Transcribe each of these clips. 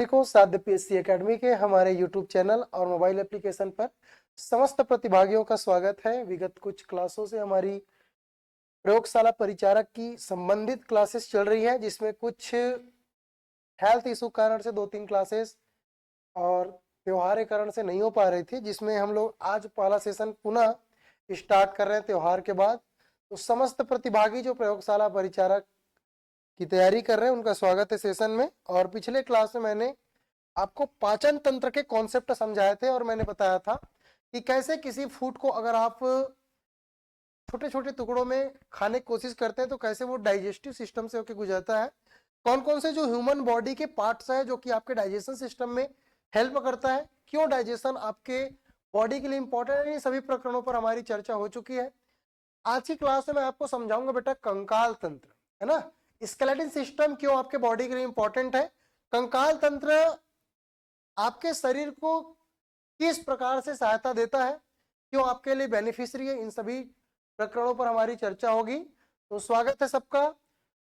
को साध्य PSC academy के हमारे यूट्यूब चैनल और मोबाइल एप्लीकेशन पर समस्त प्रतिभागियों का स्वागत है। विगत कुछ क्लासों से हमारी प्रयोगशाला परिचारक की संबंधित क्लासेस चल रही है, जिसमें कुछ हेल्थ इशू कारण से 2-3 क्लासेस और त्योहार के कारण से नहीं हो पा रही थी, जिसमें हम लोग आज पहला सेशन पुनः स्टार्ट कर रहे हैं त्योहार के बाद। तो समस्त प्रतिभागी जो प्रयोगशाला परिचारक की तैयारी कर रहे हैं उनका स्वागत है सेशन में। और पिछले क्लास में मैंने आपको पाचन तंत्र के कॉन्सेप्ट समझाए थे और मैंने बताया था कि कैसे किसी फूड को अगर आप छोटे छोटे टुकड़ों में खाने की कोशिश करते हैं तो कैसे वो डाइजेस्टिव सिस्टम से होकर गुजरता है, कौन कौन से जो ह्यूमन बॉडी के पार्ट्स है जो कि आपके डाइजेशन सिस्टम में हेल्प करता है, क्यों डाइजेशन आपके बॉडी के लिए इंपॉर्टेंट है, इन सभी प्रकरणों पर हमारी चर्चा हो चुकी है। आज की क्लास में मैं आपको समझाऊंगा बेटा कंकाल तंत्र, है ना, स्केलेटन सिस्टम क्यों आपके बॉडी के लिए इंपॉर्टेंट है, कंकाल तंत्र आपके शरीर को किस प्रकार से सहायता देता है, क्यों आपके लिए बेनिफिशियरी है, इन सभी प्रकरणों पर हमारी चर्चा होगी। तो स्वागत है सबका।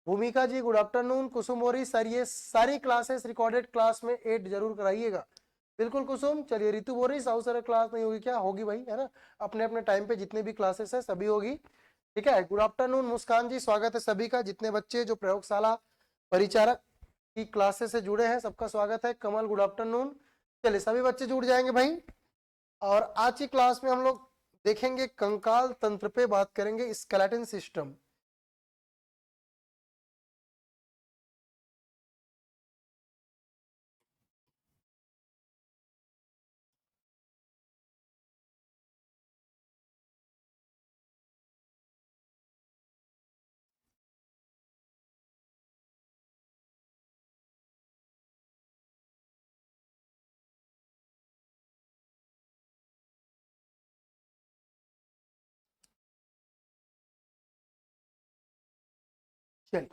भूमिका जी गुड आफ्टरनून, कुसुम बोरी सर ये सारी क्लासेस रिकॉर्डेड क्लास में ऐड जरूर कराइएगा। बिल्कुल कुसुम। चलिए रितु बोरी साउ सर क्लास नहीं होगी क्या, होगी भाई, है ना, अपने अपने टाइम पे जितने भी क्लासेस है सभी होगी, ठीक है। गुड आफ्टरनून मुस्कान जी, स्वागत है सभी का, जितने बच्चे जो प्रयोगशाला परिचारक की क्लासेस से जुड़े हैं सबका स्वागत है। कमल गुड आफ्टरनून। चलिए सभी बच्चे जुड़ जाएंगे भाई। और आज की क्लास में हम लोग देखेंगे कंकाल तंत्र पे बात करेंगे, स्केलेटन सिस्टम। चलिए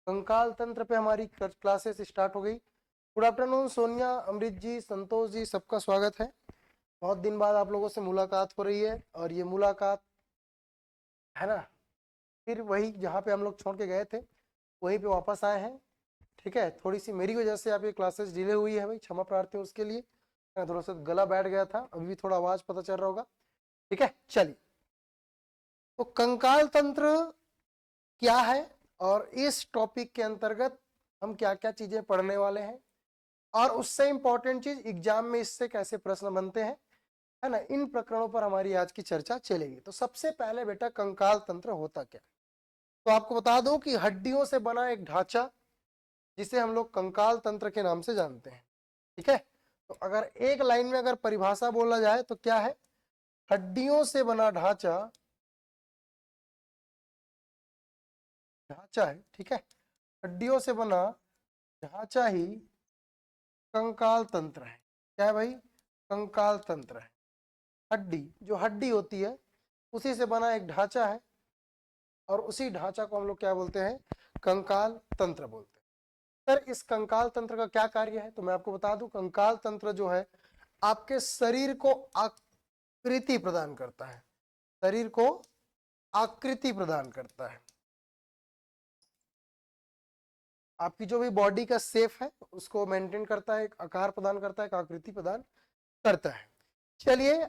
कंकाल तंत्र पे हमारी क्लासेस स्टार्ट हो गई। गुड आफ्टरनून सोनिया, अमृत जी, संतोष जी, सबका स्वागत है। बहुत दिन बाद आप लोगों से मुलाकात हो रही है और ये मुलाकात है ना, फिर वही जहाँ पे हम लोग छोड़ के गए थे वहीं पे वापस आए हैं, ठीक है। थोड़ी सी मेरी वजह से आपकी क्लासेस डिले हुई है भाई, क्षमा प्रार्थी हूँ उसके लिए, थोड़ा सा गला बैठ गया था, अभी भी थोड़ा आवाज पता चल रहा होगा, ठीक है। चलिए तो कंकाल तंत्र क्या है और इस टॉपिक के अंतर्गत हम क्या क्या चीजें पढ़ने वाले हैं और उससे इंपॉर्टेंट चीज एग्जाम में इससे कैसे प्रश्न बनते हैं, है ना, इन प्रकरणों पर हमारी आज की चर्चा चलेगी। तो सबसे पहले बेटा कंकाल तंत्र होता क्या, तो आपको बता दूं कि हड्डियों से बना एक ढांचा जिसे हम लोग कंकाल तंत्र के नाम से जानते हैं, ठीक है। तो अगर एक लाइन में अगर परिभाषा बोला जाए तो क्या है, हड्डियों से बना ढांचा, ढांचा है, ठीक है, हड्डियों से बना ढांचा ही कंकाल तंत्र है। क्या है भाई, कंकाल तंत्र है। हड्डी, जो हड्डी होती है उसी से बना एक ढांचा है और उसी ढांचा को हम लोग क्या बोलते हैं, कंकाल तंत्र बोलते हैं। सर इस कंकाल तंत्र का क्या कार्य है, तो मैं आपको बता दूं, कंकाल तंत्र जो है आपके शरीर को आकृति प्रदान करता है, शरीर को आकृति प्रदान करता है, आपकी जो भी बॉडी का शेप है उसको मेंटेन करता है, एक आकार प्रदान करता है, एक आकृति प्रदान करता है। चलिए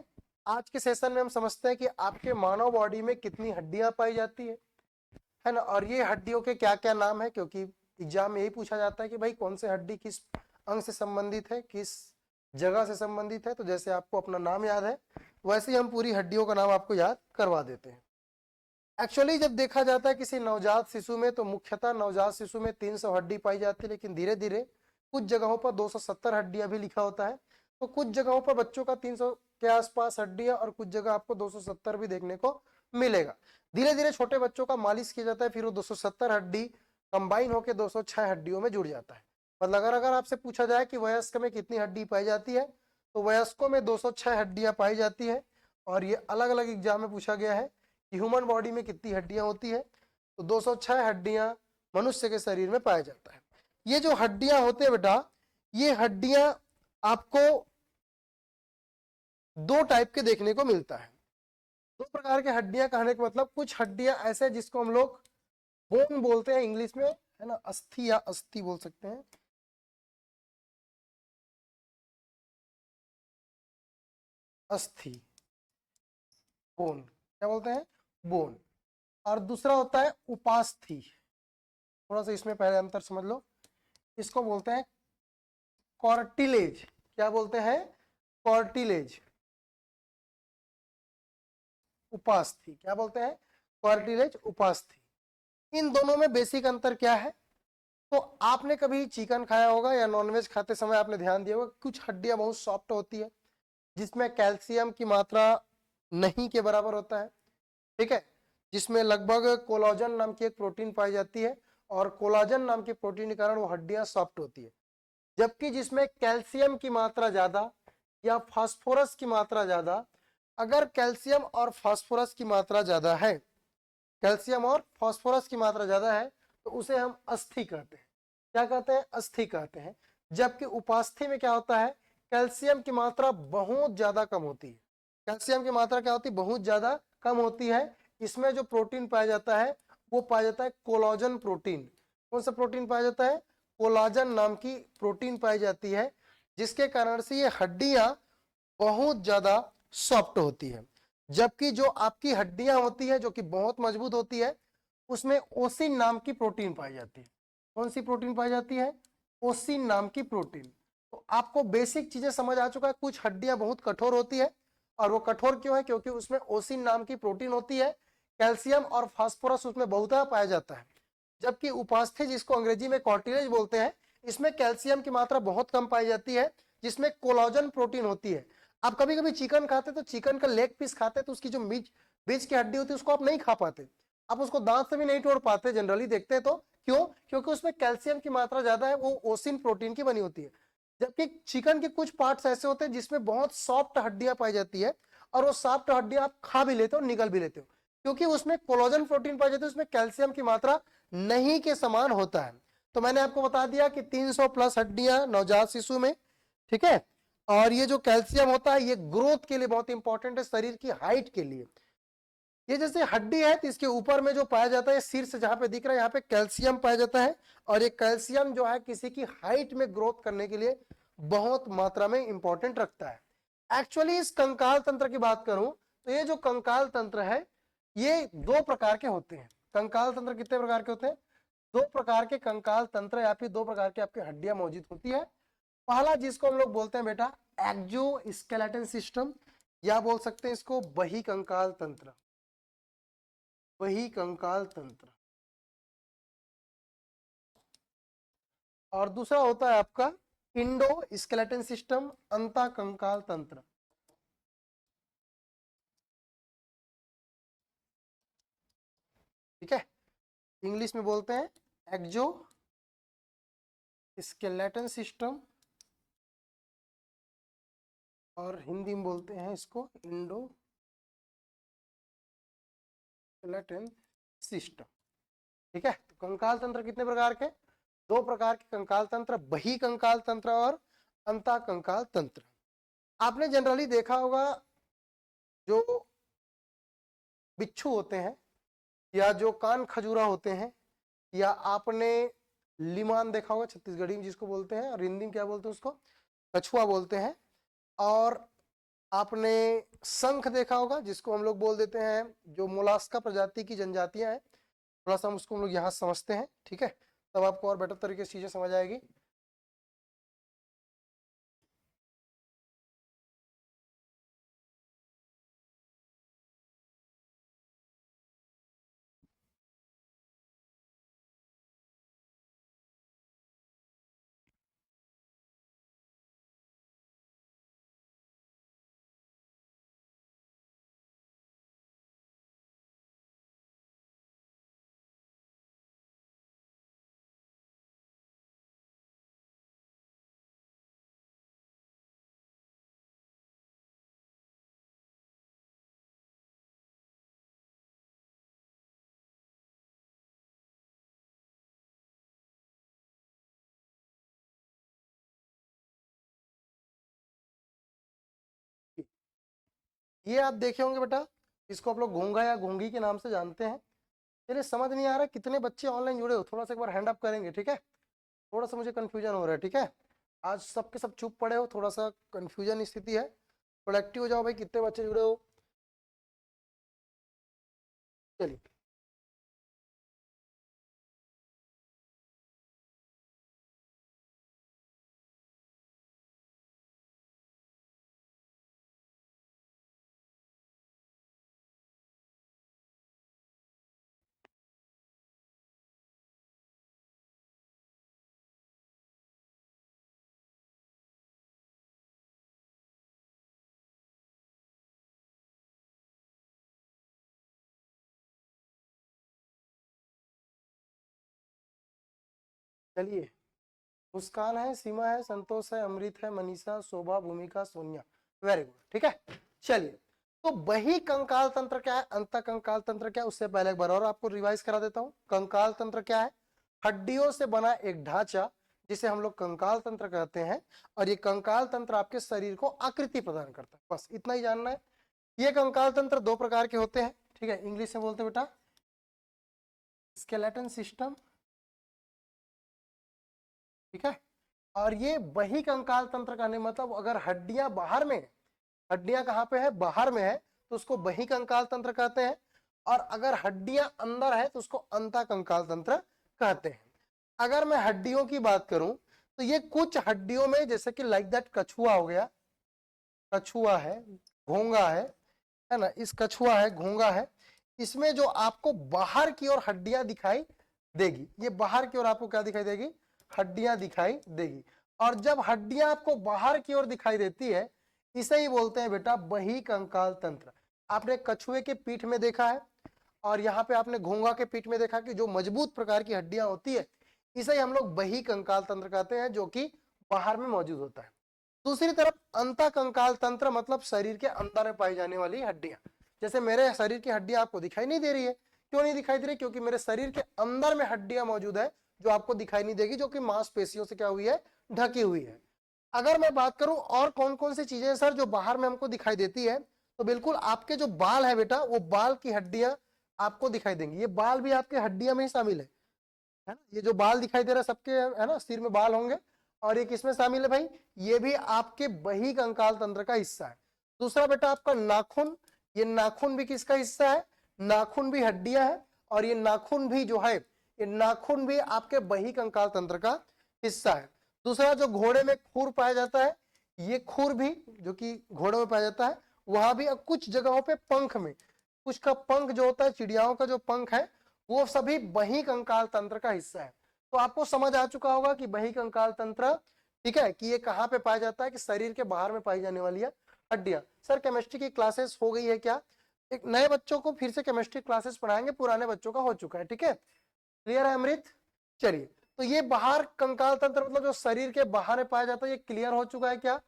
आज के सेशन में हम समझते हैं कि आपके मानव बॉडी में कितनी हड्डियां पाई जाती है ना, और ये हड्डियों के क्या क्या नाम है, क्योंकि एग्जाम में यही पूछा जाता है कि भाई कौन से हड्डी किस अंग से संबंधित है, किस जगह से संबंधित है। तो जैसे आपको अपना नाम याद है वैसे ही हम पूरी हड्डियों का नाम आपको याद करवा देते हैं। एक्चुअली जब देखा जाता है किसी नवजात शिशु में तो मुख्यतः नवजात शिशु में 300 हड्डी पाई जाती है, लेकिन धीरे धीरे कुछ जगहों पर 270 हड्डियां भी लिखा होता है। तो कुछ जगहों पर बच्चों का 300 के आसपास हड्डियां और कुछ जगह आपको 270 भी देखने को मिलेगा। धीरे धीरे छोटे बच्चों का मालिश किया जाता है, फिर वो 270 हड्डी कंबाइन होकर 206 हड्डियों में जुड़ जाता है। मतलब अगर आपसे पूछा जाए कि वयस्क में कितनी हड्डी पाई जाती है, तो वयस्कों में 206 हड्डियां पाई जाती है। और ये अलग अलग एग्जाम में पूछा गया है कि ह्यूमन बॉडी में कितनी हड्डियां होती है, तो 206 हड्डियां मनुष्य के शरीर में पाया जाता है। ये जो हड्डियां होते हैं बेटा, ये हड्डियां आपको दो टाइप के देखने को मिलता है। दो प्रकार के हड्डियां कहने का मतलब, कुछ हड्डियां ऐसे जिसको हम लोग बोन बोलते हैं इंग्लिश में, है ना, अस्थि या अस्थि बोल सकते हैं, अस्थि, बोन, क्या बोलते हैं, बोन। और दूसरा होता है उपास्थि, थोड़ा सा इसमें पहले अंतर समझ लो, इसको बोलते हैं कॉर्टिलेज। क्या बोलते हैं, कॉर्टिलेज। उपास्थि, क्या बोलते हैं, कॉर्टिलेज उपास्थि। इन दोनों में बेसिक अंतर क्या है, तो आपने कभी चिकन खाया होगा या नॉनवेज खाते समय आपने ध्यान दिया होगा, कुछ हड्डियां बहुत सॉफ्ट होती है जिसमें कैल्शियम की मात्रा नहीं के बराबर होता है, ठीक है, जिसमें लगभग कोलाजन नाम की एक प्रोटीन पाई जाती है, और कोलाजन नाम की प्रोटीन के कारण वो हड्डियां सॉफ्ट होती है। जबकि जिसमें कैल्शियम की मात्रा ज्यादा या फास्फोरस की मात्रा ज्यादा, अगर कैल्शियम और फास्फोरस की मात्रा ज्यादा है, कैल्शियम और फास्फोरस की मात्रा ज्यादा है, तो उसे हम अस्थि कहते हैं। क्या कहते हैं, अस्थि कहते हैं। जबकि उपास्थि में क्या होता है, कैल्शियम की मात्रा बहुत ज्यादा कम होती है। कैल्शियम की मात्रा क्या होती है, बहुत ज्यादा कम होती है। इसमें जो प्रोटीन पाया जाता है वो पाया जाता है कोलाजन प्रोटीन। कौन सा प्रोटीन पाया जाता है, कोलाजन नाम की प्रोटीन पाई जाती है, जिसके कारण से ये हड्डियां बहुत ज्यादा सॉफ्ट होती है। जबकि जो आपकी हड्डियां होती है जो कि बहुत मजबूत होती है, उसमें ओसिन नाम की प्रोटीन पाई जाती है। कौन सी प्रोटीन पाई जाती है, ओसिन नाम की प्रोटीन। तो आपको बेसिक चीजें समझ आ चुका है, कुछ हड्डियां बहुत कठोर होती है, और वो कठोर क्यों है, क्योंकि उसमें ओसिन नाम की प्रोटीन होती है, कैल्शियम और फास्फोरस उसमें बहुधा पाया जाता है। जबकि उपास्थि, जिसको अंग्रेजी में कॉर्टिलेज बोलते हैं, इसमें कैल्शियम की मात्रा बहुत कम पाई जाती है, जिसमें कोलाजन प्रोटीन होती है। आप कभी कभी चिकन खाते तो चिकन का लेग पीस खाते तो उसकी जो बीच की हड्डी होती है उसको आप नहीं खा पाते, आप उसको दांत से भी नहीं तोड़ पाते, जनरली देखते हैं तो। क्यों, क्योंकि उसमें कैल्शियम की मात्रा ज्यादा है, वो ओसिन प्रोटीन की बनी होती है। जबकि चिकन के कुछ पार्ट्स ऐसे होते हैं जिसमें बहुत सॉफ्ट हड्डियां पाई जाती है, और वो सॉफ्ट हड्डियां आप खा भी लेते हो, निगल भी लेते हो, क्योंकि उसमें कोलाजन प्रोटीन पाई जाती है, उसमें कैल्शियम की मात्रा नहीं के समान होता है। तो मैंने आपको बता दिया कि 300 प्लस हड्डियां नवजात शिशु में, ठीक है। और ये जो कैल्शियम होता है ये ग्रोथ के लिए बहुत इंपॉर्टेंट है, शरीर की हाइट के लिए। ये जैसे हड्डी है तो इसके ऊपर में जो पाया जाता है, शीर्ष जहां पे दिख रहा है, यहाँ पे कैल्शियम पाया जाता है, और ये कैल्शियम जो है किसी की हाइट में ग्रोथ करने के लिए बहुत मात्रा में इंपॉर्टेंट रखता है। एक्चुअली इस कंकाल तंत्र की बात करूं तो ये जो कंकाल तंत्र है ये दो प्रकार के होते हैं। कंकाल तंत्र कितने प्रकार के होते हैं, दो प्रकार के कंकाल तंत्र या फिर दो प्रकार की आपकी हड्डियां मौजूद होती है। पहला जिसको हम लोग बोलते हैं बेटा एक्जो स्केलेटन सिस्टम, या बोल सकते हैं इसको बही कंकाल तंत्र, बही कंकाल तंत्र। और दूसरा होता है आपका इंडो स्केलेटन सिस्टम, अंता कंकाल तंत्र। ठीक है, इंग्लिश में बोलते हैं एक्जो स्केलेटन सिस्टम, और हिंदी में बोलते हैं इसको इंडो स्केलेटन सिस्टम। ठीक है, तो कंकाल तंत्र कितने प्रकार के, दो प्रकार के कंकाल तंत्र, बही कंकाल तंत्र और अंता कंकाल तंत्र। आपने जनरली देखा होगा जो बिच्छू होते हैं या जो कान खजूरा होते हैं, या आपने लिमान देखा होगा छत्तीसगढ़ी में जिसको बोलते हैं, और हिंदी में क्या बोलते हैं उसको, कछुआ बोलते हैं। और आपने शंख देखा होगा जिसको हम लोग बोल देते हैं, जो मोलास्का प्रजाति की जनजातियां हैं, थोड़ा सा हम उसको हम लोग यहाँ समझते हैं, ठीक है, तब आपको और बेटर तरीके से चीजें समझ आएगी। ये आप देखे होंगे बेटा, इसको आप लोग घोंगा या घोंगी के नाम से जानते हैं। चलिए, समझ नहीं आ रहा कितने बच्चे ऑनलाइन जुड़े हो, थोड़ा सा एक बार हैंड अप करेंगे, ठीक है, थोड़ा सा मुझे कंफ्यूजन हो रहा है, ठीक है। आज सबके सब चुप पड़े हो, थोड़ा सा कंफ्यूजन स्थिति है, थोड़ा एक्टिव हो जाओ भाई, कितने बच्चे जुड़े हो। चलिए चलिए, मुस्कान है, सीमा है, संतोष है, अमृत है, मनीषा, शोभा, भूमिका, सोनिया। वेरी गुड, ठीक है। चलिए, तो बही कंकाल तंत्र क्या है, अंत कंकाल तंत्र क्या है, उससे पहले एक बार और आपको रिवाइज करा देता हूं। कंकाल तंत्र क्या है, हड्डियों से बना एक ढांचा जिसे हम लोग कंकाल तंत्र कहते हैं, और ये कंकाल तंत्र आपके शरीर को आकृति प्रदान करता है, बस इतना ही जानना है। ये कंकाल तंत्र दो प्रकार के होते हैं, ठीक है, इंग्लिश में बोलते हैं बेटा स्केलेटन सिस्टम, ठीक है। और ये बही कंकाल तंत्र कहने मतलब अगर हड्डियां बाहर में, हड्डियां कहां पे है, बाहर में है, तो उसको बही कंकाल तंत्र कहते हैं। और अगर हड्डियां अंदर है तो उसको अंता कंकाल तंत्र कहते हैं। अगर मैं हड्डियों की बात करूं तो ये कुछ हड्डियों में, जैसे कि लाइक दैट कछुआ हो गया, कछुआ है, घोंगा है ना, इस कछुआ है, घोंगा है, इसमें जो आपको बाहर की ओर हड्डियां दिखाई देगी, ये बाहर की ओर आपको क्या दिखाई देगी, हड्डियां दिखाई देगी। और जब हड्डियां आपको बाहर की ओर दिखाई देती है, इसे ही बोलते हैं बेटा बही कंकाल तंत्र। आपने कछुए के पीठ में देखा है, और यहाँ पे आपने घोंगा के पीठ में देखा कि जो मजबूत प्रकार की हड्डियां होती है, इसे ही हम लोग बही कंकाल तंत्र कहते हैं, जो कि बाहर में मौजूद होता है। दूसरी तरफ अंतः कंकाल तंत्र मतलब शरीर के अंदर में पाई जाने वाली हड्डियां। जैसे मेरे शरीर की हड्डियां आपको दिखाई नहीं दे रही है, क्यों नहीं दिखाई दे रही, क्योंकि मेरे शरीर के अंदर में हड्डियां मौजूद है जो आपको दिखाई नहीं देगी, जो कि मांसपेशियों से क्या हुई है, ढकी हुई है। अगर मैं बात करूं और कौन कौन सी चीजें सर जो बाहर में हमको दिखाई देती है, तो बिल्कुल आपके जो बाल है बेटा, वो बाल की हड्डियां आपको दिखाई देंगी। ये बाल भी आपके हड्डियां में ही शामिल है ना, ये जो बाल दिखाई दे रहा है सबके, है ना, सिर में बाल होंगे, और ये किसमें शामिल है भाई, ये भी आपके बही कंकाल तंत्र का हिस्सा है। दूसरा बेटा आपका नाखून, ये नाखून भी किसका हिस्सा है, नाखून भी हड्डियां है, और ये नाखून भी जो है, ये नाखून भी आपके बही कंकाल तंत्र का हिस्सा है। दूसरा जो घोड़े में खुर पाया जाता है, ये खुर भी जो कि घोड़े में पाया जाता है, वहां भी कुछ जगहों पे पंख में, कुछ का पंख जो होता है, चिड़ियाओं का जो पंख है, वो सभी बही कंकाल तंत्र का हिस्सा है। तो आपको समझ आ चुका होगा कि बही कंकाल तंत्र, ठीक है, कि ये कहाँ पे पाया जाता है, कि शरीर के बाहर में पाई जाने वाली है हड्डियां। सर केमिस्ट्री की क्लासेस हो गई है क्या, एक नए बच्चों को फिर से केमिस्ट्री क्लासेस पढ़ाएंगे, पुराने बच्चों का हो चुका है, ठीक है, क्लियर है अमृत। चलिए, तो ये बाहर कंकाल तंत्र मतलब जो शरीर के बाहर में पाया जाता है, ये क्लियर हो चुका है क्या।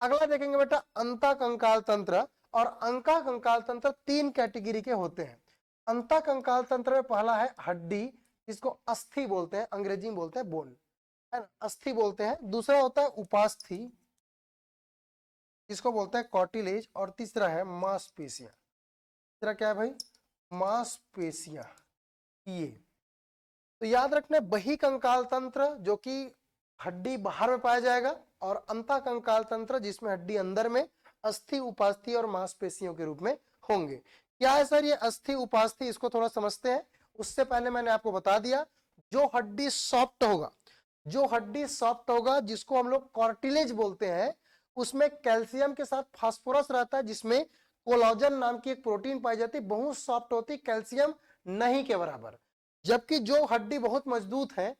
अगला देखेंगे बेटा अंता कंकाल तंत्र। और अंका कंकाल तंत्र तीन कैटेगरी के होते हैं। अंता कंकाल तंत्र में पहला है हड्डी, जिसको अस्थि बोलते हैं, अंग्रेजी में बोलते हैं बोन, है ना, अस्थि बोलते हैं। दूसरा होता है उपास्थि, जिसको बोलते हैं कॉर्टिलेज। और तीसरा है मांसपेशियां। तीसरा क्या है भाई, मांसपेशियां। ये तो याद रखना, बही कंकाल तंत्र जो कि हड्डी बाहर में पाया जाएगा, और अंता कंकाल तंत्र जिसमें हड्डी अंदर में, अस्थि उपास्थि और मांसपेशियों के रूप में होंगे। क्या है सर ये अस्थि उपास्थि, इसको थोड़ा समझते हैं। उससे पहले मैंने आपको बता दिया, जो हड्डी सॉफ्ट होगा, जो हड्डी सॉफ्ट होगा जिसको हम लोग कॉर्टिलेज बोलते हैं, उसमें कैल्शियम के साथ फास्फोरस रहता है, जिसमें कोलाजन नाम की एक प्रोटीन पाई जाती है, बहुत सॉफ्ट होती, कैल्शियम नहीं के बराबर। जबकि जो हड्डी बहुत मजबूत है,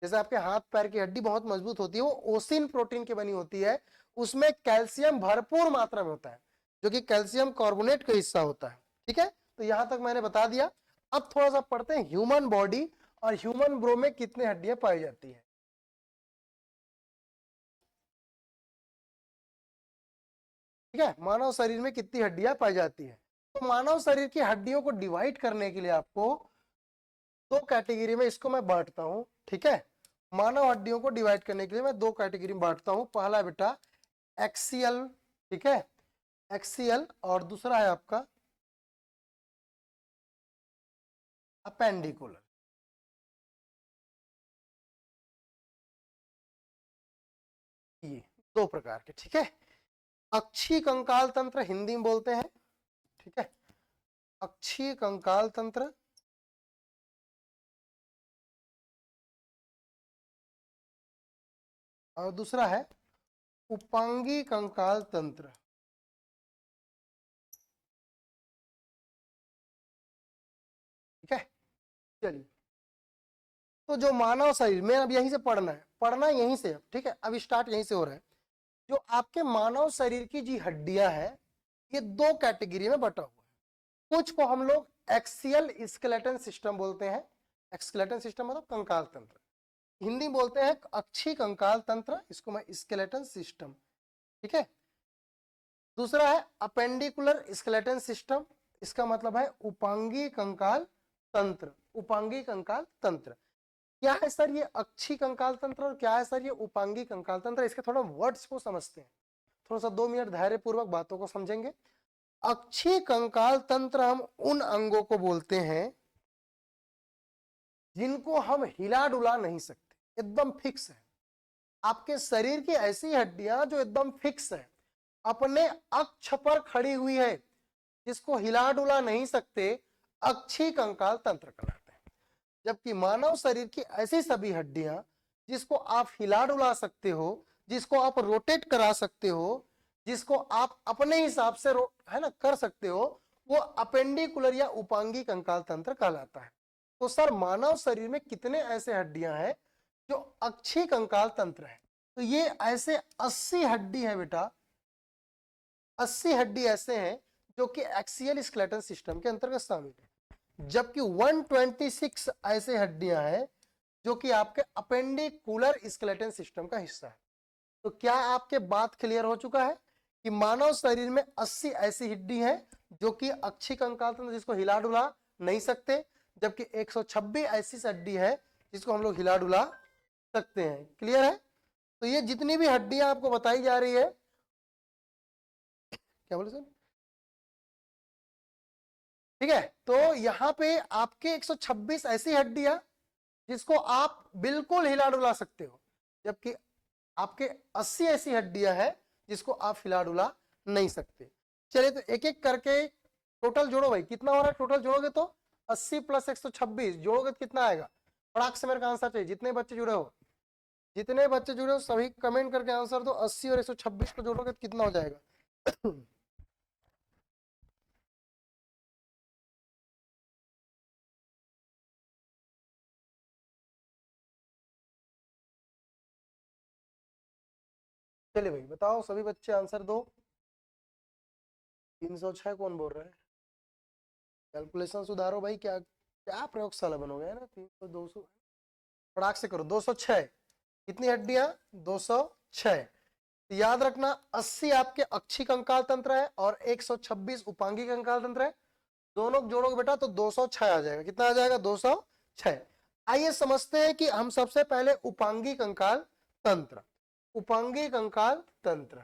जैसे आपके हाथ पैर की हड्डी बहुत मजबूत होती है, वो ओसिन प्रोटीन की बनी होती है, उसमें कैल्शियम भरपूर मात्रा में होता है, जो कि कैल्शियम कार्बोनेट का हिस्सा होता है, ठीक है। तो यहां तक मैंने बता दिया। अब थोड़ा सा पढ़ते हैं ह्यूमन बॉडी, और ह्यूमन ब्रो में कितने हड्डियां पाई जाती है। ठीक है, मानव शरीर में कितनी हड्डियां पाई जाती है। तो मानव शरीर की हड्डियों को डिवाइड करने के लिए आपको दो कैटेगरी में इसको मैं बांटता हूं, ठीक है। मानव हड्डियों को डिवाइड करने के लिए मैं दो कैटेगरी में बांटता हूं। पहला बेटा एक्सियल, ठीक है, एक्सियल, और दूसरा है आपका अपेंडिकुलर। ये दो प्रकार के, ठीक है। अक्षीय कंकाल तंत्र हिंदी में बोलते हैं, ठीक है, अक्षीय कंकाल तंत्र। और दूसरा है उपांगी कंकाल तंत्र, ठीक है। चलिए, तो जो मानव शरीर में, अब यहीं से पढ़ना है, पढ़ना यहीं से, ठीक है, अब स्टार्ट यहीं से हो रहा है। जो आपके मानव शरीर की जी हड्डियां है, ये दो कैटेगरी में बटा हुआ है। कुछ को हम लोग एक्सियल स्केलेटन सिस्टम बोलते हैं, एक्सकेलेटन सिस्टम मतलब कंकाल तंत्र, हिंदी बोलते हैं अक्षीय कंकाल तंत्र, इसको मैं स्केलेटन सिस्टम, ठीक है। दूसरा है अपेंडिकुलर स्केलेटन सिस्टम, इसका मतलब है उपांगी कंकाल तंत्र, उपांगी कंकाल तंत्र। क्या है सर ये अक्षीय कंकाल तंत्र और क्या है सर ये उपांगी कंकाल तंत्र, इसके थोड़ा वर्ड्स को समझते हैं, थोड़ा सा 2 मिनट धैर्य पूर्वक बातों को समझेंगे। अक्षीय कंकाल तंत्र हम उन अंगों को बोलते हैं जिनको हम हिला डुला नहीं सकते, एकदम फिक्स है। आपके शरीर की ऐसी हड्डियां जो एकदम फिक्स है, अपने अक्ष पर खड़ी हुई है, जिसको हिला डुला नहीं सकते, अक्षीय कंकाल तंत्र कहलाते हैं। जबकि मानव शरीर की ऐसी सभी हड्डियां जिसको आप हिला डुला सकते हो, जिसको आप रोटेट करा सकते हो, जिसको आप अपने हिसाब से है ना कर सकते हो, वो अपेंडिकुलर या उपांगी कंकाल तंत्र कहलाता है। तो सर मानव शरीर में कितने ऐसे हड्डियां हैं जो अक्षीय कंकाल तंत्र है? तो ये ऐसे 80 हड्डी है बेटा, 80 हड्डी ऐसे हैं जो कि एक्सियल स्केलेटन सिस्टम के अंतर्गत शामिल है। जबकि 126 ऐसे हड्डियां हैं जो कि आपके अपेंडिकुलर स्केलेटन सिस्टम का हिस्सा है। तो क्या आपके बात क्लियर हो चुका है कि मानव शरीर में 80 ऐसी हड्डी हैं जो कि अक्षीय कंकाल तंत्र, जिसको हिला डुला नहीं सकते, जबकि 126 ऐसी हड्डी है जिसको हम लोग हिला डुला सकते हैं। क्लियर है? तो ये जितनी भी हड्डियां आपको बताई जा रही है, क्या बोले सर, ठीक है, तो यहां पे आपके 126 ऐसी हड्डियां जिसको आप बिल्कुल हिला डुला सकते हो, जबकि आपके 80 ऐसी हड्डियां हैं जिसको आप हिला डुला नहीं सकते। चलिए, तो एक एक करके टोटल जोड़ो भाई, कितना हो रहा है टोटल जोड़ोगे तो 80 प्लस 126 जोड़ोगे तो कितना आएगा? फटाक से मेरे का आंसर चाहिए, जितने बच्चे जुड़े हो, जितने बच्चे जुड़े हो सभी कमेंट करके आंसर दो। 80 और 126 को जोड़ोगे तो कितना हो जाएगा? चलिए भाई बताओ, सभी बच्चे आंसर दो। 306 कौन बोल रहा है? कैलकुलेशन सुधारो भाई, क्या क्या प्रयोगशाला बनोगे, है ना? 300 200 फटाक से करो। 206 कितनी हड्डियां? 206। याद रखना 80 आपके अक्षीय कंकाल तंत्र है और 126 उपांगी कंकाल तंत्र है। दोनों जोड़ोगे बेटा तो 206 आ जाएगा। कितना आ जाएगा? 206। आइए समझते हैं कि हम सबसे पहले उपांगी कंकाल तंत्र, उपांगी कंकाल तंत्र,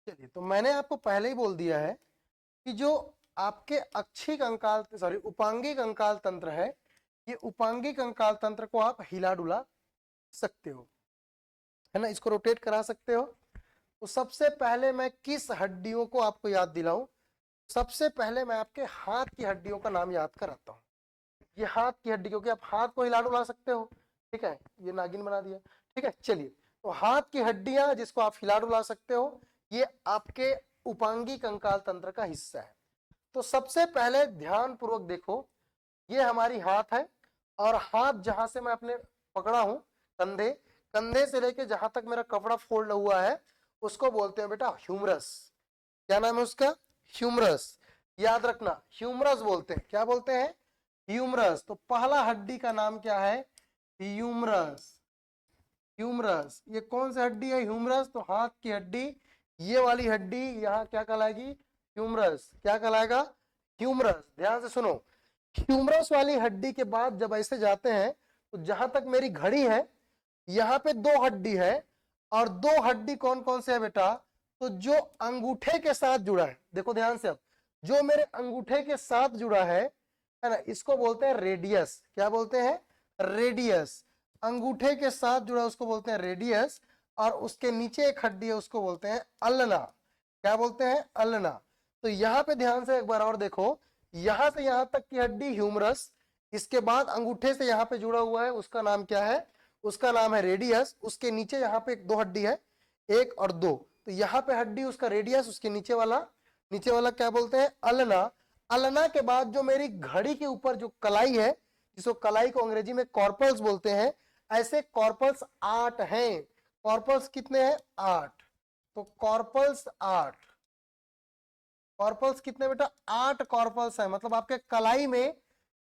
चलिए, तो मैंने आपको पहले ही बोल दिया है कि जो आपके अक्षीय कंकाल सॉरी उपांगी कंकाल तंत्र है, ये उपांगी कंकाल तंत्र को आप हिला डुला सकते हो, है ना, इसको रोटेट करा सकते हो। तो सबसे पहले मैं किस हड्डियों को आपको याद दिलाऊं? सबसे पहले मैं आपके हाथ की हड्डियों का नाम याद कराता हूं। ये हाथ की हड्डी, क्योंकि आप हाथ को हिला डुला सकते हो, ठीक है, ये नागिन बना दिया, ठीक है। चलिए, तो हाथ की हड्डियां जिसको आप हिला डुला सकते हो, ये आपके उपांगी कंकाल तंत्र का हिस्सा है। तो सबसे पहले ध्यान पूर्वक देखो, ये हमारी हाथ है और हाथ जहां से मैं अपने पकड़ा हूं, कंधे, कंधे से लेके जहां तक मेरा कपड़ा फोल्ड हुआ है, उसको बोलते हैं बेटा ह्यूमरस। क्या नाम है उसका? ह्यूमरस। याद रखना, ह्यूमरस बोलते हैं। क्या बोलते हैं? ह्यूमरस। तो पहला हड्डी का नाम क्या है? ह्यूमरस। ह्यूमरस। ये कौन सी हड्डी है? ह्यूमरस। तो हाथ की हड्डी, ये वाली हड्डी यहाँ क्या कहलाएगी? ह्यूमरस। क्या कहलाएगा? ह्यूमरस। ध्यान से सुनो, ह्यूमरस वाली हड्डी के बाद जब ऐसे जाते हैं तो जहां तक मेरी घड़ी है यहाँ पे दो हड्डी है, और दो हड्डी कौन कौन से है बेटा? तो जो अंगूठे के साथ जुड़ा है, देखो ध्यान से, अब जो मेरे अंगूठे के साथ जुड़ा है ना, इसको बोलते हैं रेडियस। क्या बोलते हैं? रेडियस। अंगूठे के साथ जुड़ा उसको बोलते हैं रेडियस, और उसके नीचे एक हड्डी है उसको बोलते हैं अल्ना। क्या बोलते हैं? अल्ना। तो यहाँ पे ध्यान से एक बार और देखो, यहां से यहां तक की हड्डी ह्यूमरस, इसके बाद अंगूठे से यहाँ पे जुड़ा हुआ है उसका नाम क्या है? उसका नाम है रेडियस। उसके नीचे यहाँ पे दो हड्डी है, एक और दो, तो यहाँ पे हड्डी उसका रेडियस, उसके नीचे वाला क्या बोलते हैं? अल्ना। अल्ना के बाद जो मेरी घड़ी के ऊपर जो कलाई है, जिसको कलाई को अंग्रेजी में कॉर्पल्स बोलते हैं, ऐसे कॉर्पल्स 8 हैं। कॉर्पल्स कितने हैं? 8। तो कॉर्पल्स 8। कॉर्पल्स कितने बेटा? 8 कॉर्पल्स है। मतलब आपके कलाई में,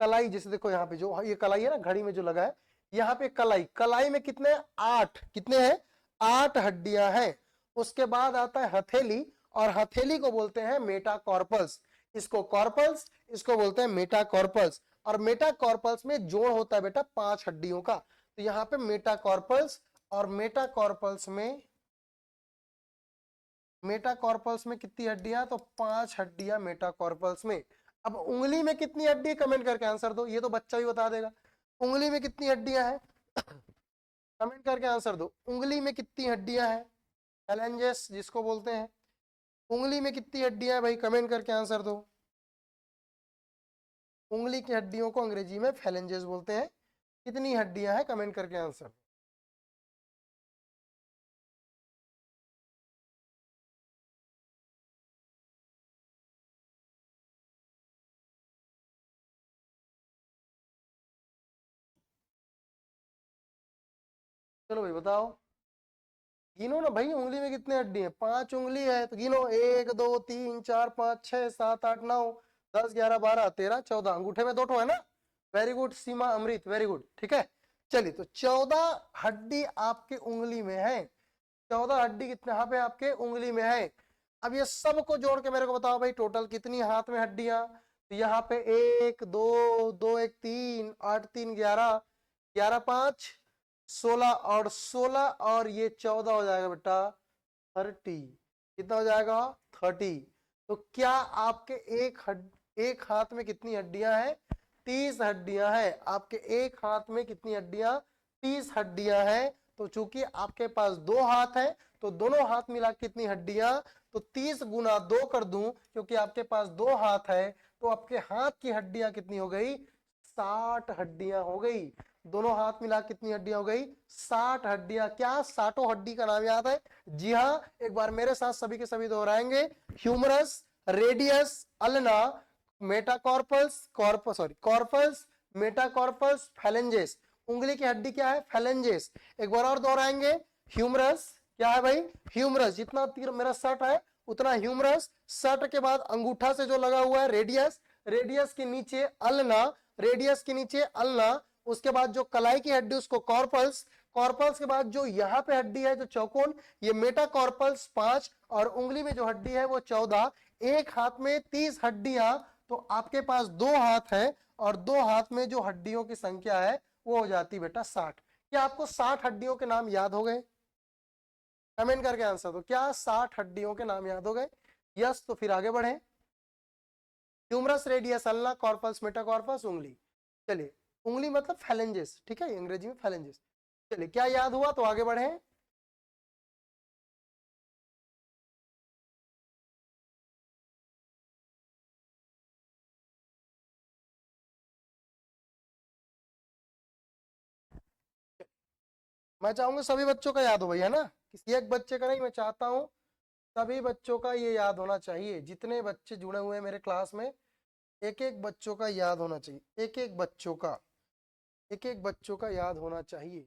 कलाई जैसे देखो यहाँ पे जो ये कलाई है ना, घड़ी में जो लगा है, यहाँ पे कलाई में कितने? 8। कितने हैं? 8 हड्डियां हैं। उसके बाद आता है हथेली, और हथेली को बोलते हैं मेटाकॉर्पल्स। इसको कॉर्पल्स, इसको बोलते हैं मेटाकॉर्पल्स। और मेटाकॉर्पल्स में जोड़ होता है बेटा 5 हड्डियों का। तो यहाँ पे मेटाकॉर्पल्स, और मेटाकॉर्पल्स में कितनी हड्डियां? तो 5 हड्डियां मेटाकॉर्पल्स में। अब उंगली में कितनी हड्डी? कमेंट करके आंसर दो, ये तो बच्चा भी बता देगा। उंगली में कितनी हड्डियां हैं? कमेंट करके आंसर दो, उंगली में कितनी हड्डियां हैं? फैलेंजेस जिसको बोलते हैं। उंगली में कितनी हड्डियां हैं भाई? कमेंट करके आंसर दो। उंगली की हड्डियों को अंग्रेजी में फैलेंजेस बोलते हैं। कितनी हड्डियां हैं? कमेंट करके आंसर। चलो भाई बताओ, गिनो ना भाई, उंगली में कितने हड्डी है? 5 उंगली है तो गिनो, 1 2 3 4 5 6 7 8 9 10 11 12 13 14। अंगूठे में 2 ठो है ना? वेरी गुड सीमा, अमृत, वेरी गुड। ठीक है, चलिए, तो 14 हड्डी आपके उंगली में है। 14 हड्डी कितने यहाँ पे आपके उंगली में है। अब ये सबको जोड़ के मेरे को बताओ भाई, टोटल कितनी हाथ में हड्डियां? तो यहाँ पे 1 2 2 1 3 8 3 11, 11 5 16, और 16 और ये 14 हो जाएगा बेटा 30। कितना हो जाएगा? 30। तो क्या आपके एक हाथ में कितनी हड्डियां हैं? 30 हड्डियां हैं। आपके एक हाथ में कितनी हड्डियां? 30 हड्डियां हैं। तो चूंकि आपके पास 2 हाथ है, तो दोनों हाथ मिला कितनी हड्डियां? तो 30 गुना 2 कर दूं, क्योंकि आपके पास 2 हाथ है, तो आपके हाथ की हड्डियां कितनी हो गई? 60 हड्डियां हो गई। दोनों हाथ मिला कितनी हड्डियां हो गई? 60 हड्डियां। क्या 60 हड्डी का नाम याद है? जी हाँ, एक बार मेरे साथ सभी के सभी दोहराएंगे। Humerus, radius, ulna, metacarpals, carpals, metacarpals, phalanges. उंगली की हड्डी क्या है? फैलेंजेस। एक बार और दोहराएंगे, ह्यूमरस क्या है भाई? ह्यूमरस। जितना तीर मेरा शर्ट है उतना ह्यूमरस। शर्ट के बाद अंगूठा से जो लगा हुआ है रेडियस, रेडियस के नीचे अल्ना, रेडियस के नीचे अल्ना। उसके बाद जो कलाई की हड्डी उसको कॉर्पल्स, कॉर्पल्स के बाद जो यहाँ पे हड्डी है जो चौकोन, ये मेटाकॉर्पल्स 5, और उंगली में जो हड्डी है वो 14। एक हाथ में 30 हड्डियां, तो आपके पास 2 हाथ है, और 2 हाथ में जो हड्डियों की संख्या है वो हो जाती बेटा 60। क्या आपको 60 हड्डियों के नाम याद हो गए? कमेंट करके आंसर दो, क्या 60 हड्डियों के नाम याद हो गए? यस, तो फिर आगे बढ़े। ह्यूमरस, रेडियस, अल्ना, कॉर्पस, मेटाकॉर्पस, उंगली। चलिए, उंगली मतलब फैलेंजेस, ठीक है, अंग्रेजी में फैलेंजेस। चलिए, क्या याद हुआ? तो आगे बढ़े। मैं चाहूंगा सभी बच्चों का याद हो भाई, है ना? किसी एक बच्चे का नहीं, मैं चाहता हूं सभी बच्चों का ये याद होना चाहिए। जितने बच्चे जुड़े हुए हैं मेरे क्लास में, एक एक बच्चों का याद होना चाहिए। एक एक बच्चों का याद होना चाहिए।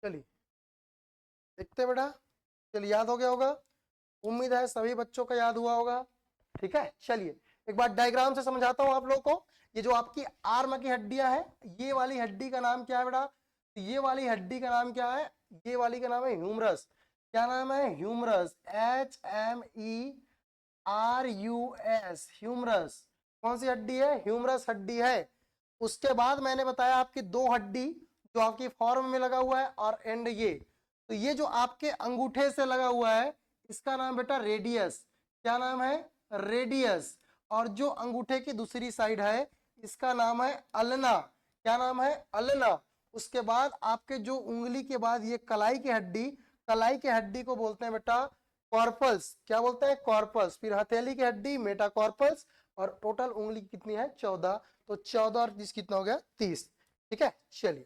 चलिए देखते हैं बेटा, चलिए याद हो गया होगा, उम्मीद है सभी बच्चों का याद हुआ होगा। ठीक है, चलिए एक बार डायग्राम से समझाता हूं आप लोगों को। ये जो आपकी आर्म की हड्डियां हैं, ये वाली हड्डी का नाम क्या है बेटा? तो ये वाली हड्डी का नाम क्या है? ये वाली का नाम है ह्यूमरस। क्या नाम है? Humerus, HMERUS, humerus. कौन सी हड्डी है? ह्यूमरस हड्डी है। उसके बाद मैंने बताया आपकी दो हड्डी जो आपकी फॉर्म में लगा हुआ है और एंड ये, तो ये जो आपके अंगूठे से लगा हुआ है इसका नाम बेटा रेडियस। क्या नाम है? रेडियस। और जो अंगूठे की दूसरी साइड है इसका नाम है अल्ना। क्या नाम है? अल्ना। उसके बाद आपके जो उंगली के बाद ये कलाई की हड्डी, कलाई की हड्डी को बोलते हैं बेटा कॉर्पल्स। क्या बोलते हैं? कॉर्पल्स। फिर हथेली की हड्डी मेटाकॉर्पल्स। और टोटल उंगली कितनी है? 14। तो 14 और 30 कितना हो गया? 30। ठीक है, चलिए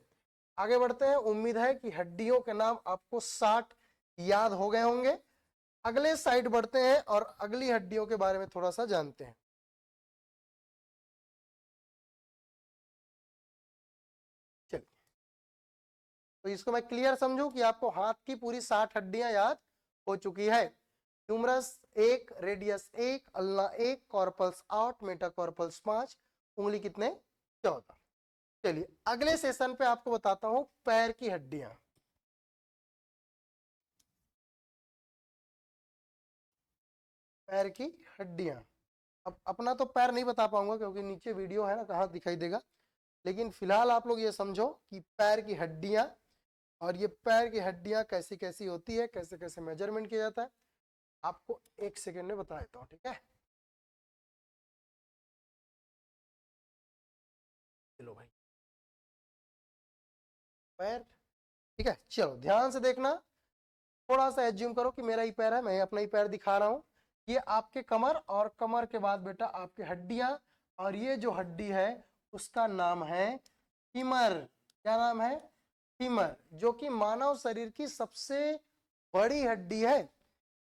आगे बढ़ते हैं। उम्मीद है कि हड्डियों के नाम आपको 60 याद हो गए होंगे। अगले साइड बढ़ते हैं और अगली हड्डियों के बारे में थोड़ा सा जानते हैं। चलिए, तो इसको मैं क्लियर समझूं कि आपको हाथ की पूरी 60 हड्डियां याद हो चुकी है। ह्यूमरस 1, रेडियस 1, अल्ना 1, कॉर्पल्स 8, मेटाकॉर्पल्स 5, उंगली कितने? 14। चलिए अगले सेशन पे आपको बताता हूं पैर की हड्डियां। पैर की हड्डियां, अब अपना तो पैर नहीं बता पाऊंगा क्योंकि नीचे वीडियो है ना, कहाँ दिखाई देगा। लेकिन फिलहाल आप लोग ये समझो कि पैर की हड्डियां, और ये पैर की हड्डियां कैसी कैसी होती है, कैसे कैसे मेजरमेंट किया जाता है, आपको एक सेकेंड में बता देता हूँ। ठीक है, चलो भाई पैर। ठीक है, चलो ध्यान से देखना, थोड़ा सा एज्यूम करो कि मेरा ही पैर है, मैं अपना ही पैर दिखा रहा हूं। ये आपके कमर, और कमर के बाद बेटा आपकी हड्डियां, और ये जो हड्डी है उसका नाम है फीमर। क्या नाम है? फीमर, जो कि मानव शरीर की सबसे बड़ी हड्डी है।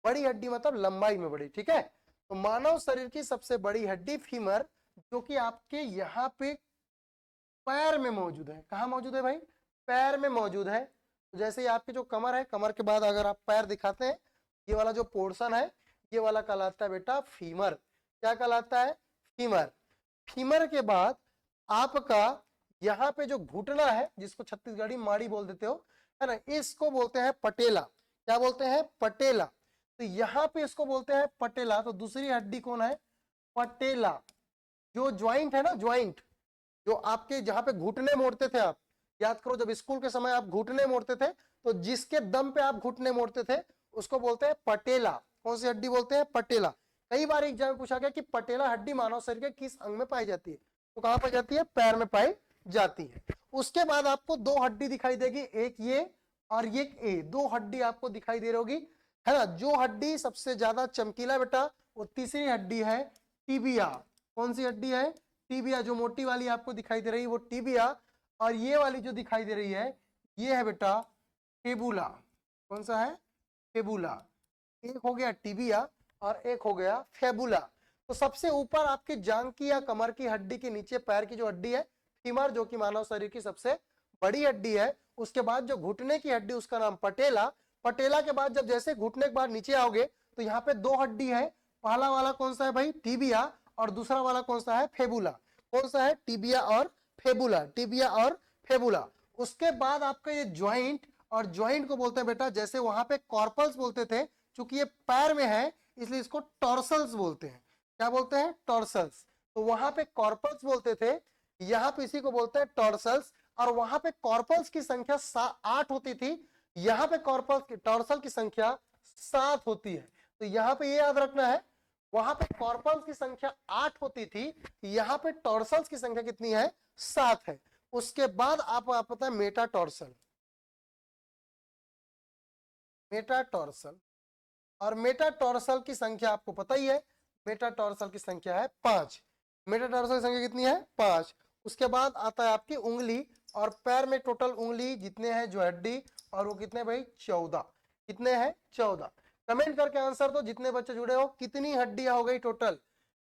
बड़ी हड्डी मतलब लंबाई में बड़ी। ठीक है, तो मानव शरीर की सबसे बड़ी हड्डी फीमर, जो कि आपके यहाँ पे पैर में मौजूद है। कहाँ मौजूद है भाई? पैर में मौजूद है। जैसे ही आपकी जो कमर है, कमर के बाद अगर आप पैर दिखाते हैं, ये वाला जो पोर्शन है ये वाला कहलाता है बेटा फीमर। क्या कहलाता है? फीमर। फीमर के बाद आपका यहाँ पे जो घुटना है, जिसको छत्तीसगढ़ी माड़ी बोल देते हो, है ना, इसको बोलते हैं पटेला। क्या बोलते हैं? पटेला। तो यहाँ पे इसको बोलते हैं पटेला। तो दूसरी हड्डी कौन है? पटेला। जो ज्वाइंट है ना, ज्वाइंट जो आपके जहां पे घुटने मोड़ते थे आप, याद करो जब स्कूल के समय आप घुटने मोड़ते थे, तो जिसके दम पे आप घुटने मोड़ते थे उसको बोलते हैं पटेला। कौन सी हड्डी बोलते हैं? पटेला। कई बार एग्जाम में पूछा गया कि पटेला हड्डी मानव शरीर के किस अंग में पाई जाती है? तो कहां पाई जाती है? पैर में पाई जाती है। उसके बाद आपको दो हड्डी दिखाई देगी, एक ये और ये दो हड्डी आपको दिखाई दे रही होगी, है ना। जो हड्डी सबसे ज्यादा चमकीला बेटा, वो तीसरी हड्डी है टीबिया। कौन सी हड्डी है? टीबिया। जो मोटी वाली आपको दिखाई दे रही है वो टीबिया, और ये वाली जो दिखाई दे रही है ये है बेटा फेबुला। कौन सा है? फेबुला। एक हो गया टीबिया और एक हो गया फेबुला। तो सबसे ऊपर आपकी जांग की या कमर की हड्डी के नीचे पैर की जो हड्डी है फीमर, जो कि मानव शरीर की सबसे बड़ी हड्डी है। उसके बाद जो घुटने की हड्डी उसका नाम पटेला। पटेला के बाद जब जैसे घुटने के बाद नीचे आओगे तो यहाँ पे दो हड्डी है। पहला वाला कौन सा है भाई? टीबिया। और दूसरा वाला कौन सा है? फेबुला। कौन सा है? टीबिया और फेबुला। टीबिया और फेबुला। उसके बाद आपका ये ज्वाइंट, और ज्वाइंट को बोलते हैं बेटा, जैसे वहां पे कॉर्पल्स बोलते थे, क्योंकि ये पैर में है इसलिए इसको टॉर्सल्स बोलते हैं। क्या बोलते हैं? टॉर्सल्स। तो वहां पे कॉर्पल्स बोलते थे, यहाँ पे इसी को बोलते हैं टॉर्सल्स। और वहां पे कॉर्पल्स की संख्या 8 होती थी, यहाँ पे कॉर्पल्स टॉर्सल की संख्या 7 होती है। तो यहाँ पे ये याद रखना है, वहां पे कॉर्पल्स की संख्या 8 होती थी, यहाँ पे टॉर्सल्स की संख्या कितनी है? 7 है। उसके बाद आप पता है मेटाटॉर्सल। मेटाटॉर्सल, और मेटाटॉर्सल की संख्या आपको पता ही है, मेटाटॉर्सल की संख्या है 5। मेटाटॉर्सल की संख्या कितनी है? 5। उसके बाद आता है आपकी उंगली, और पैर में टोटल उंगली जितने हैं जो हड्डी, और वो कितने भाई? 14। कितने हैं? 14। कमेंट करके आंसर दो जितने बच्चे जुड़े हो, कितनी हड्डियां हो गई टोटल?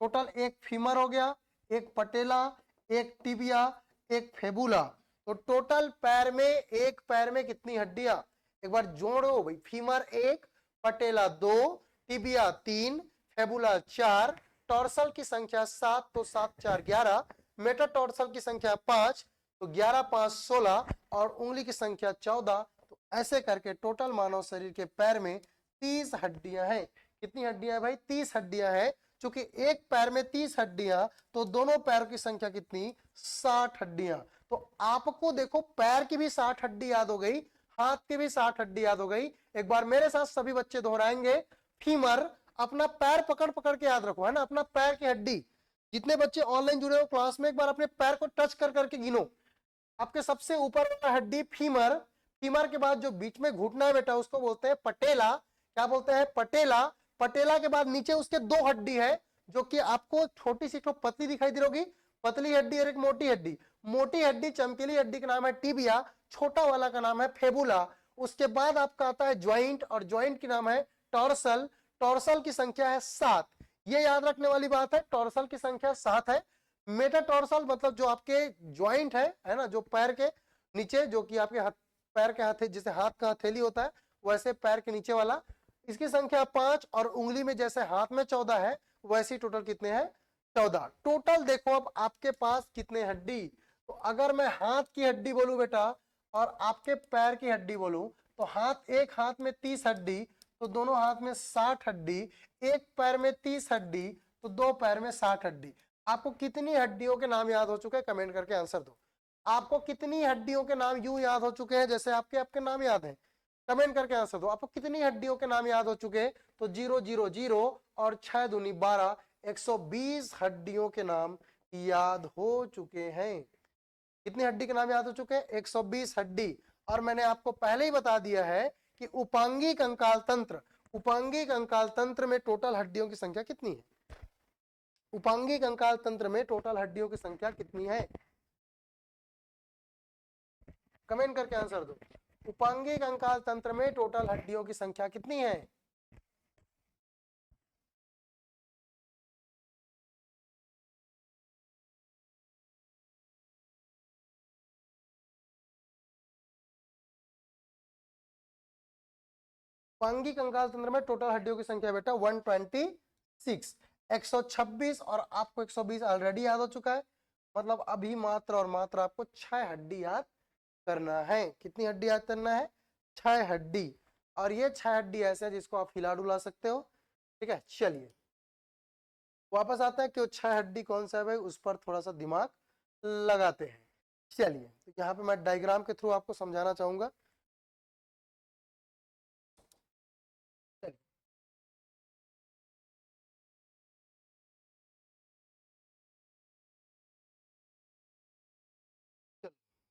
टोटल एक फीमर हो गया, एक पटेला, एक टिबिया, एक फेबुला, तो टोटल पैर में, एक पैर में कितनी हड्डियां, एक बार जोड़ो भाई। फीमर 1, पटेला 2, टिबिया 3, फेबुला 4, टॉर्सल की संख्या 7, तो 7 4 11, मेटाटॉर्सल की संख्या 5, तो 11 5 16, और उंगली की संख्या 14। तो ऐसे करके टोटल मानव शरीर के पैर में 30 हड्डियां हैं। कितनी हड्डियां हैं भाई? 30 हड्डियां हैं। चूंकि एक पैर में 30 हड्डियां, तो दोनों पैरों की संख्या कितनी? 60 हड्डियां। तो आपको देखो पैर की भी 60 हड्डी याद हो गई, हाथ की भी 60 हड्डी याद हो गई। एक बार मेरे साथ सभी बच्चे दोहराएंगे। फीमर, अपना पैर पकड़ पकड़ के याद रखो, है ना, अपना पैर की हड्डी। जितने बच्चे ऑनलाइन जुड़े हो क्लास में, एक बार अपने पैर को टच कर करके गिनो। आपके सबसे ऊपर वाला हड्डी फीमर, फीमर के बाद जो बीच में घुटना है बेटा, उसको बोलते हैं पटेला। क्या बोलते हैं? पटेला। पटेला के बाद नीचे उसके 2 हड्डी है, जो कि आपको छोटी सी पतली दिखाई दे रही, पतली हड्डी और एक मोटी हड्डी। मोटी हड्डी, चमकीली हड्डी का नाम है टिबिया, छोटा वाला का नाम है फेबुला। उसके बाद आपका आता है ज्वाइंट, और ज्वाइंट की नाम है टॉर्सल। टॉर्सल की संख्या है 7। ये याद रखने वाली बात है, टॉर्सल की संख्या 7 है। मेटाटॉर्सल मतलब जो आपके ज्वाइंट है ना, जो पैर के नीचे, जो कि आपके पैर के हाथ, जैसे हाथ का हथेली होता है वैसे पैर के नीचे वाला, इसकी संख्या 5, और उंगली में जैसे हाथ में 14 है, वैसे टोटल कितने हैं? 14। टोटल देखो अब आपके पास कितने हड्डी। तो अगर मैं हाथ की हड्डी बोलूं बेटा, और आपके पैर की हड्डी बोलूं, तो एक हाथ में 30 हड्डी, तो दोनों हाथ में 60 हड्डी। एक पैर में 30 हड्डी, तो 2 पैर में 60 हड्डी। आपको कितनी हड्डियों के नाम याद हो चुके हैं? कमेंट करके आंसर दो। आपको कितनी हड्डियों के नाम यूं याद हो चुके हैं जैसे आपके आपके नाम याद हैं? कमेंट करके आंसर दो। आपको कितनी हड्डियों के नाम याद हो चुके हैं? तो 0 0 0 और 6 दूनी 12, 120 हड्डियों के नाम याद हो चुके हैं। कितनी हड्डी के नाम याद हो चुके हैं? 120 हड्डी। और मैंने आपको पहले ही बता दिया है कि उपांगी कंकाल तंत्र, उपांगी कंकाल तंत्र में टोटल हड्डियों की संख्या कितनी है? उपांगी कंकाल तंत्र में टोटल हड्डियों की संख्या कितनी है? कमेंट करके आंसर दो। उपांगी कंकाल तंत्र में टोटल हड्डियों की संख्या कितनी है? उपांगी कंकाल तंत्र में टोटल हड्डियों की संख्या बेटा 126, 126, और आपको 120 ऑलरेडी याद हो चुका है। मतलब अभी मात्र और मात्र आपको 6 हड्डी याद करना है। कितनी हड्डी याद करना है? 6 हड्डी। और ये 6 हड्डी ऐसे है जिसको आप हिला डुला सकते हो। ठीक है, चलिए वापस आता है कि वो 6 हड्डी कौन सा है भाई, उस पर थोड़ा सा दिमाग लगाते हैं। चलिए, तो यहाँ पे मैं डायग्राम के थ्रू आपको समझाना चाहूंगा।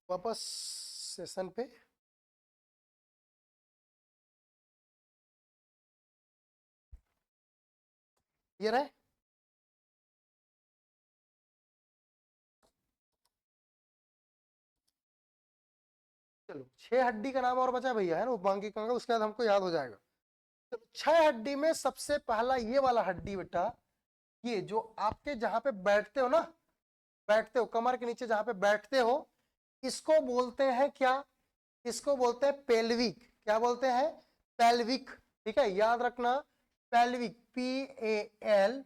वापस सेशन पे। ये रहे। चलो 6 हड्डी का नाम और बचा भैया, है ना, उपांगी कंकाल, उसके बाद हमको याद हो जाएगा। तो 6 हड्डी में सबसे पहला ये वाला हड्डी बेटा, ये जो आपके जहां पे बैठते हो ना, बैठते हो कमर के नीचे जहां पे बैठते हो, इसको बोलते हैं क्या? इसको बोलते हैं पेल्विक। क्या बोलते हैं? पेल्विक। ठीक है, याद रखना, पेल्विक, PALVIC।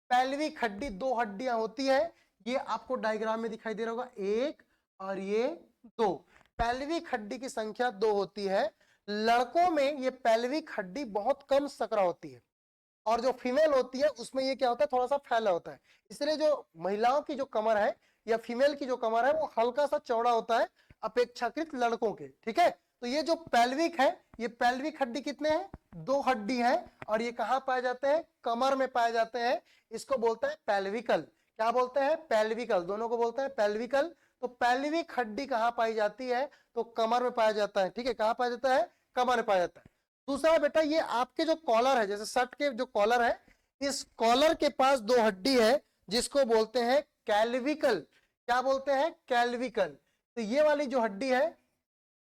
पेल्विक हड्डी 2 हड्डियां होती है, ये आपको डायग्राम में दिखाई दे रहा होगा, 1 और ये 2। पेल्विक हड्डी की संख्या 2 होती है। लड़कों में ये पेल्विक हड्डी बहुत कम सकरा होती है, और जो फीमेल होती है उसमें ये क्या होता है, थोड़ा सा फैला होता है। इसलिए जो महिलाओं की जो कमर है या फीमेल की जो कमर है वो हल्का सा चौड़ा होता है अपेक्षाकृत लड़कों के। ठीक है, तो ये जो पेल्विक है, ये पेल्विक हड्डी कितने हैं? 2 हड्डी है, और ये कहां पाए जाते हैं? कमर में पाए जाते हैं। इसको बोलते हैं पेल्विकल। क्या बोलते हैं? पेल्विकल। दोनों को बोलते हैं पेल्विकल। तो पेल्विक हड्डी कहां पाई जाती है? तो कमर में पाया जाता है। ठीक है, कहां पाया जाता है? कमर में पाया जाता है। दूसरा बेटा, ये आपके जो कॉलर है, जैसे शर्ट के जो कॉलर है, इस कॉलर के पास 2 हड्डी है जिसको बोलते हैं कैल्विकल। क्या बोलते हैं? कैल्विकल। तो ये वाली जो हड्डी है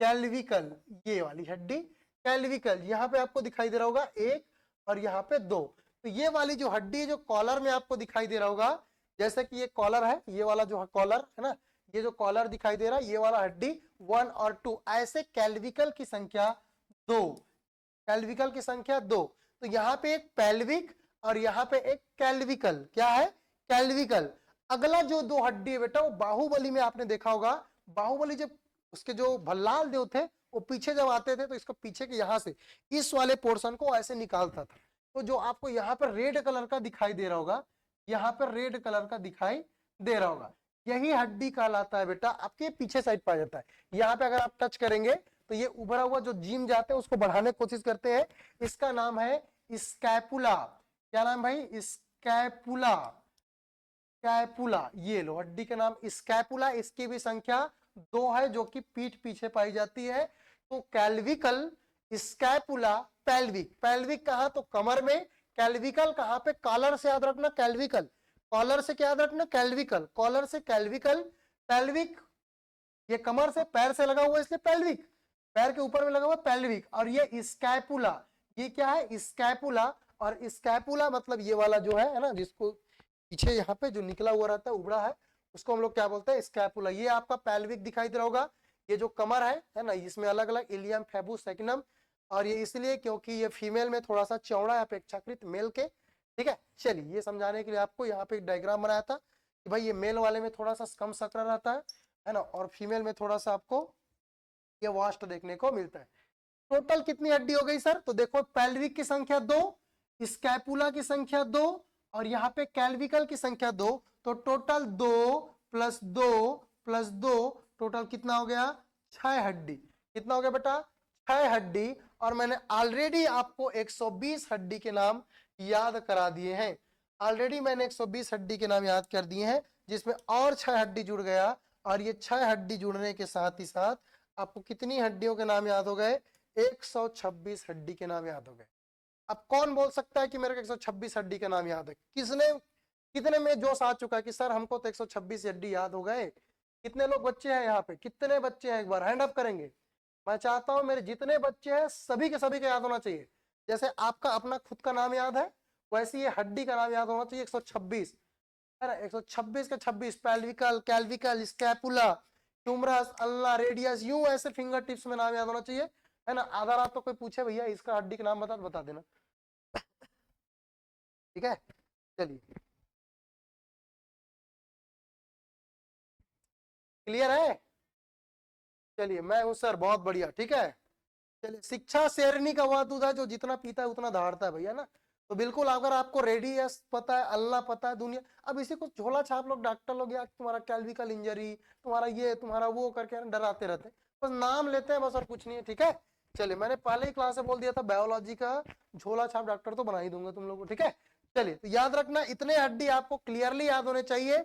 कैल्विकल, ये वाली हड्डी कैल्विकल, यहाँ पे आपको दिखाई दे रहा होगा 1 और यहाँ पे 2। तो ये वाली जो हड्डी है जो कॉलर में आपको दिखाई दे रहा होगा, जैसे कि ये कॉलर है, ये वाला जो कॉलर है ना, ये जो कॉलर दिखाई दे रहा है ये वाला हड्डी 1 और 2, ऐसे कैल्विकल की संख्या 2, कैल्विकल की संख्या 2। तो यहाँ पे एक पेल्विक और यहाँ पे एक कैल्विकल, क्या है, कैल्विकल। अगला जो दो हड्डी है बेटा वो बाहुबली में आपने देखा होगा, बाहुबली जब उसके जो भल्लाल देव थे वो पीछे जब आते थे तो इसको पीछे के यहाँ से इस वाले पोर्शन को ऐसे निकालता था। तो जो आपको यहाँ पर रेड कलर का दिखाई दे रहा होगा, यहाँ पर रेड कलर का दिखाई दे रहा होगा, यही हड्डी कहलाता है बेटा, आपके पीछे साइड पाया जाता है। यहाँ पे अगर आप टच करेंगे तो ये उभरा हुआ जो जिम जाते हैं उसको बढ़ाने की कोशिश करते हैं, इसका नाम है स्कैपुला। क्या नाम भाई, स्कैपुला, स्कैपुला। ये लो हड्डी का नाम स्कैपुला, इसकी भी संख्या 2 है जो कि पीठ पीछे पाई जाती है। तो कैल्विकल, स्कैपुला, पेल्विक। पेल्विक कहां, तो कमर में, कैल्विकल कहां पे, कॉलर से याद रखना, कैल्विकल, कॉलर से क्या याद रखना, कैल्विकल, कॉलर से कैल्विकल, पेल्विक ये कमर से, पैर से लगा हुआ इसलिए पेल्विक, पैर के ऊपर में लगा हुआ पेल्विक। और ये स्कैपुला, ये क्या है, स्कैपुला। और स्कैपुला मतलब ये वाला जो है ना, जिसको पीछे यहाँ पे जो निकला हुआ रहता है, उबड़ा है, उसको हम लोग क्या बोलते हैं, स्कैपुला। ये आपका पेल्विक दिखाई दे रहा होगा। ये जो कमर है ना, इसमें अलग अलग इलियम, फेबुस, सेक्नम, और ये इसलिए क्योंकि ये फीमेल में थोड़ा सा चौड़ा है अपेक्षाकृत मेल के, ठीक है। चलिए ये समझाने के लिए आपको यहाँ पे एक डायग्राम बनाया था कि भाई ये मेल वाले में थोड़ा सा कम सकरा रहता है ना, और फीमेल में थोड़ा सा आपको ये वास्ट देखने को मिलता है। टोटल कितनी हड्डी हो गई सर, तो देखो पेल्विक की संख्या 2, स्कैपुला की संख्या 2 और यहाँ पे कैल्विकल की संख्या 2, तो टोटल 2 + 2 + 2 टोटल कितना हो गया, 6 हड्डी। कितना हो गया बेटा, 6 हड्डी। और मैंने ऑलरेडी आपको 120 हड्डी के नाम याद करा दिए हैं, ऑलरेडी मैंने 120 हड्डी के नाम याद कर दिए हैं, जिसमें और 6 हड्डी जुड़ गया। और ये 6 हड्डी जुड़ने के साथ ही साथ आपको कितनी हड्डियों के नाम याद हो गए, 126 हड्डी के नाम याद हो गए। अब कौन बोल सकता है कि मेरे को 126 हड्डी का नाम याद है, किसने, कितने में जोश आ चुका है कि सर हमको तो 126 हड्डी याद हो गए। कितने लोग बच्चे हैं यहाँ पे, कितने बच्चे हैं, एक बार हैंड अप करेंगे। मैं चाहता हूं मेरे जितने बच्चे हैं सभी के सभी का याद होना चाहिए। जैसे आपका अपना खुद का नाम याद है, वैसे ये हड्डी का नाम याद होना चाहिए 126, है ना। 126 का 26, पेल्विकल, कैल्विकल, स्कैपुला, ट्यूमरस, अल्ना, रेडियस, यूं ऐसे फिंगर टिप्स में नाम याद होना चाहिए, है ना। आधा रात तो कोई पूछे भैया इसका हड्डी का नाम बता देना, ठीक है। चलिए क्लियर है, चलिए मैं हूं सर, बहुत बढ़िया, ठीक है। चलिए, शिक्षा शेरनी का वह दूध है जो जितना पीता है उतना दहाड़ता है भैया ना। तो बिल्कुल अगर आपको रेडियस पता है, अल्लाह पता है, दुनिया, अब इसी को झोला छाप लोग, डॉक्टर लोग, या तुम्हारा कैल्विकल इंजरी, तुम्हारा ये, तुम्हारा वो करके डराते रहते हैं, बस नाम लेते हैं बस, और कुछ नहीं है, ठीक है। चलिए मैंने पहले ही क्लास में बोल दिया था, बायोलॉजी का झोला छाप डॉक्टर तो बना ही दूंगा तुम लोग को, ठीक है। चलिए तो याद रखना, इतने हड्डी आपको क्लियरली याद होने चाहिए।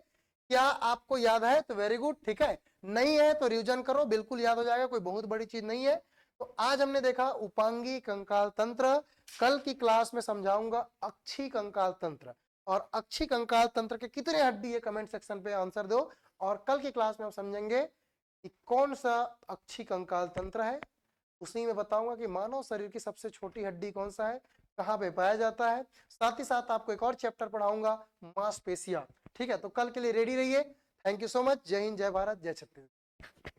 क्या आपको याद है तो वेरी गुड, ठीक है, नहीं है तो रिविजन करो, बिल्कुल याद हो जाएगा, कोई बहुत बड़ी चीज नहीं है। तो आज हमने देखा उपांगी कंकाल तंत्र, कल की क्लास में समझाऊंगा अक्षी कंकाल तंत्र। और अक्षी कंकाल तंत्र के कितने हड्डी है कमेंट सेक्शन पे आंसर दो। और कल की क्लास में हम समझेंगे कि कौन सा अक्षी कंकाल तंत्र है, उसी में बताऊंगा कि मानव शरीर की सबसे छोटी हड्डी कौन सा है, कहाँ पे पाया जाता है। साथ ही साथ आपको एक और चैप्टर पढ़ाऊंगा, मांसपेशियां, ठीक है। तो कल के लिए रेडी रहिए। थैंक यू सो मच, जय हिंद, जय भारत, जय छत्तीसगढ़।